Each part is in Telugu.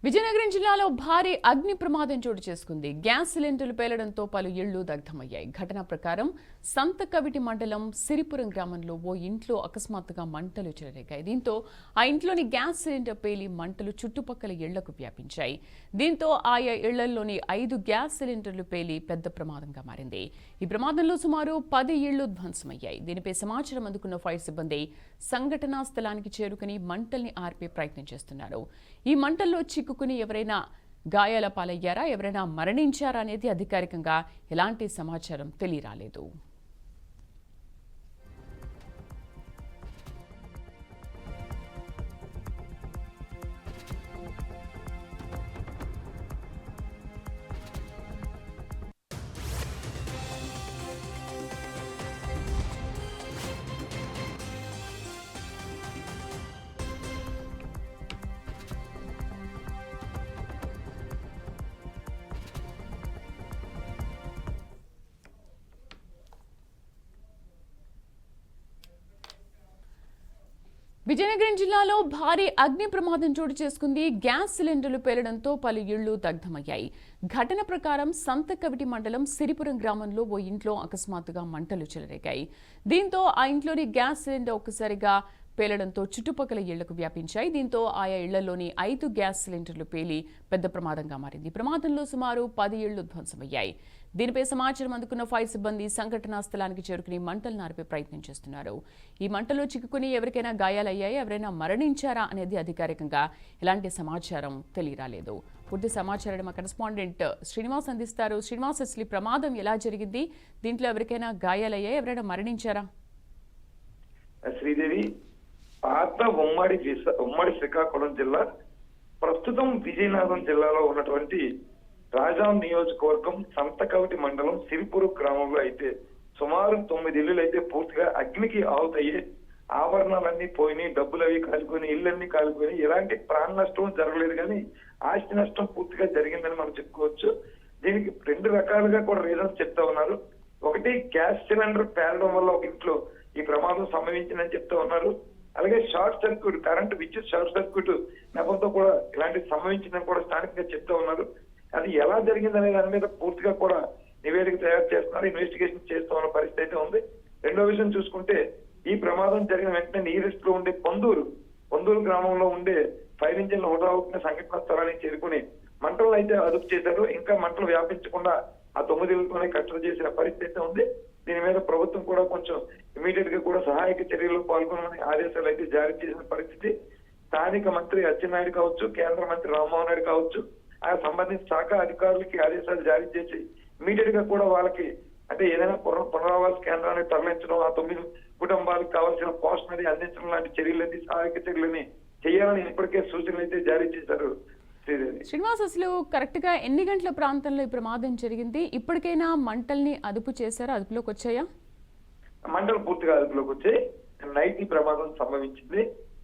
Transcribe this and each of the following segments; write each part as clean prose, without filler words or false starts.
విజయనగరం జిల్లాలో భారీ అగ్ని ప్రమాదం చోటు చేసుకుంది. గ్యాస్ సిలిండర్లు పేలడంతో పలు ఇళ్లు దగ్ధమయ్యాయి. ఘటన ప్రకారం సంతకవిటి మండలం సిరిపురం గ్రామంలో ఓ ఇంట్లో అకస్మాత్తుగా మంటలు చెలరేగాయి. దీంతో ఆ ఇంట్లోని గ్యాస్ సిలిండర్ పేలి మంటలు చుట్టుపక్కల ఇళ్లకు వ్యాపించాయి. దీంతో ఆయా ఇళ్లలోని 5 గ్యాస్ సిలిండర్లు పేలి పెద్ద ప్రమాదంగా మారింది. ఈ ప్రమాదంలో సుమారు 10 ఇళ్లు ధ్వంసమయ్యాయి. దీనిపై సమాచారం అందుకున్న ఫైర్ సిబ్బంది సంఘటనా స్థలానికి చేరుకుని మంటల్ని ఆర్పే ప్రయత్నం చేస్తున్నారు. ఈ మంటల్లో చిక్కుకుని ఎవరైనా గాయాల పాలయ్యారా, ఎవరైనా మరణించారా అనేది అధికారికంగా ఎలాంటి సమాచారం తెలియరాలేదు. విజయనగరం జిల్లాలో భారీ అగ్ని ప్రమాదం చోటు చేసుకుంది. గ్యాస్ సిలిండర్లు పేలడంతో పలు ఇళ్లు దగ్ధమయ్యాయి. ఘటన ప్రకారం సంతకవిటి మండలం సిరిపురం గ్రామంలో ఓ ఇంట్లో అకస్మాత్తుగా మంటలు చెలరేగాయి. దీంతో ఆ ఇంట్లోని గ్యాస్ సిలిండర్ ఒక్కసారిగా పేలడంతో చుట్టుపక్కల ఇళ్లకు వ్యాపించాయి. దీంతో ఆయా ఇళ్లలోని 5 గ్యాస్ సిలిండర్లు పేలి పెద్ద ప్రమాదంగా మారింది. ప్రమాదంలో సుమారు 10 ఇళ్లు ధ్వంసమయ్యాయి. దీనిపై సమాచారం అందుకున్న ఫైర్ సిబ్బంది సంఘటనా స్థలానికి చేరుకుని మంటలను ఆర్పే ప్రయత్నం చేస్తున్నారు. ఈ మంటలో చిక్కుకుని ఎవరికైనా గాయాలయ్యాయి, ఎవరైనా మరణించారా అనేది అధికారికంగా ఎలాంటి సమాచారం తెలియరాలేదు. పూర్తి సమాచారం మా కరెస్పాండెంట్ శ్రీనివాస్ అందిస్తారు. శ్రీనివాస్, అసలు ప్రమాదం ఎలా జరిగింది? దీంట్లో ఎవరికైనా గాయాలయ్యాయి, ఎవరైనా మరణించారా? శ్రీదేవి, పాత ఉమ్మడి శ్రీకాకుళం జిల్లా, ప్రస్తుతం విజయనగరం జిల్లాలో ఉన్నటువంటి రాజాం నియోజకవర్గం సంతకవిటి మండలం సిరిపురం గ్రామంలో అయితే సుమారు 9 ఇళ్లు అయితే పూర్తిగా అగ్నికి ఆవుతయ్యే, ఆభరణాలన్నీ పోయినాయి, డబ్బులు అవి కాలిపోయినాయి, ఇళ్ళన్నీ కాలిపోయినాయి. ఎలాంటి ప్రాణ నష్టం జరగలేదు, కానీ ఆస్తి నష్టం పూర్తిగా జరిగిందని మనం చెప్పుకోవచ్చు. దీనికి 2 రకాలుగా కూడా రీజన్స్ చెప్తా ఉన్నారు. ఒకటి, గ్యాస్ సిలిండర్ పేలడం వల్ల ఒక ఇంట్లో ఈ ప్రమాదం సంభవించిందని చెప్తా ఉన్నారు. అలాగే షార్ట్ సర్క్యూట్, కరెంట్ విద్యుత్ షార్ట్ సర్క్యూట్ నెపంతో కూడా ఇలాంటి సంభవించిందని కూడా స్థానికంగా చెప్తా ఉన్నారు. అది ఎలా జరిగిందనే దాని మీద పూర్తిగా కూడా నివేదిక తయారు చేస్తున్నారు, ఇన్వెస్టిగేషన్ చేస్తూ ఉన్న పరిస్థితి అయితే ఉంది. రెండో విషయం చూసుకుంటే, ఈ ప్రమాదం జరిగిన వెంటనే నియరెస్ట్ లో ఉండే పొందూరు గ్రామంలో ఉండే ఫైర్ ఇంజిన్ హోదావుతున్న సంఘటన స్థలానికి చేరుకుని మంటలను అయితే అదుపు చేశారు. ఇంకా మంటలు వ్యాపించకుండా ఆ 9 ఇళ్లతోనే కట్టడి చేసిన పరిస్థితి అయితే ఉంది. దీని మీద ప్రభుత్వం కూడా కొంచెం ఇమీడియట్ గా కూడా సహాయక చర్యల్లో పాల్గొనమని ఆదేశాలు అయితే జారీ చేసిన పరిస్థితి. స్థానిక మంత్రి అచ్చెన్నాయుడు కావచ్చు, కేంద్ర మంత్రి రామ్మోహన్ రెడ్డి కావచ్చు, ఆ సంబంధిత శాఖ అధికారులకి ఆదేశాలు జారీ చేసి ఇమీడియట్ గా కూడా వాళ్ళకి అంటే ఏదైనా పునరావాస కేంద్రాన్ని తరలించడం, ఆ 9 కుటుంబాలకు కావాల్సిన పోషణ అందించడం లాంటి చర్యలని, సహాయక చర్యలని చేయాలని ఇప్పటికే సూచనలు అయితే జారీ చేశారు. శ్రీనివాస్, అసలు కరెక్ట్ గా ఎన్ని గంటల ప్రాంతంలో ఈ ప్రమాదం జరిగింది? ఇప్పటికైనా మంటల్ని అదుపు చేశారా? అదుపులోకి వచ్చాయా? మంటలు పూర్తిగా అదుపులోకి వచ్చాయి. నైట్ ఈ ప్రమాదం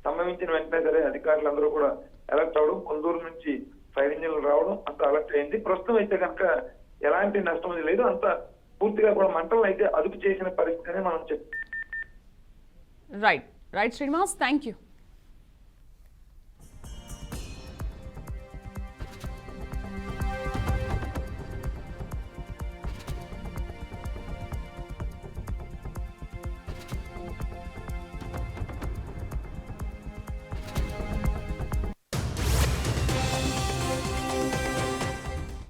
సంభవించిన వెంటనే సరే అధికారులందరూ కూడా అలర్ట్ అవడం, పొందూరు నుంచి ఫైర్ ఇంజిన్లు రావడం అంత అలర్ట్ అయింది. ప్రస్తుతం అయితే కనుక ఎలాంటి నష్టం లేదు, అంత పూర్తిగా కూడా మంటలను అయితే అదుపు చేసిన పరిస్థితి మనం చెప్తాం. Right Srinivas, thank you.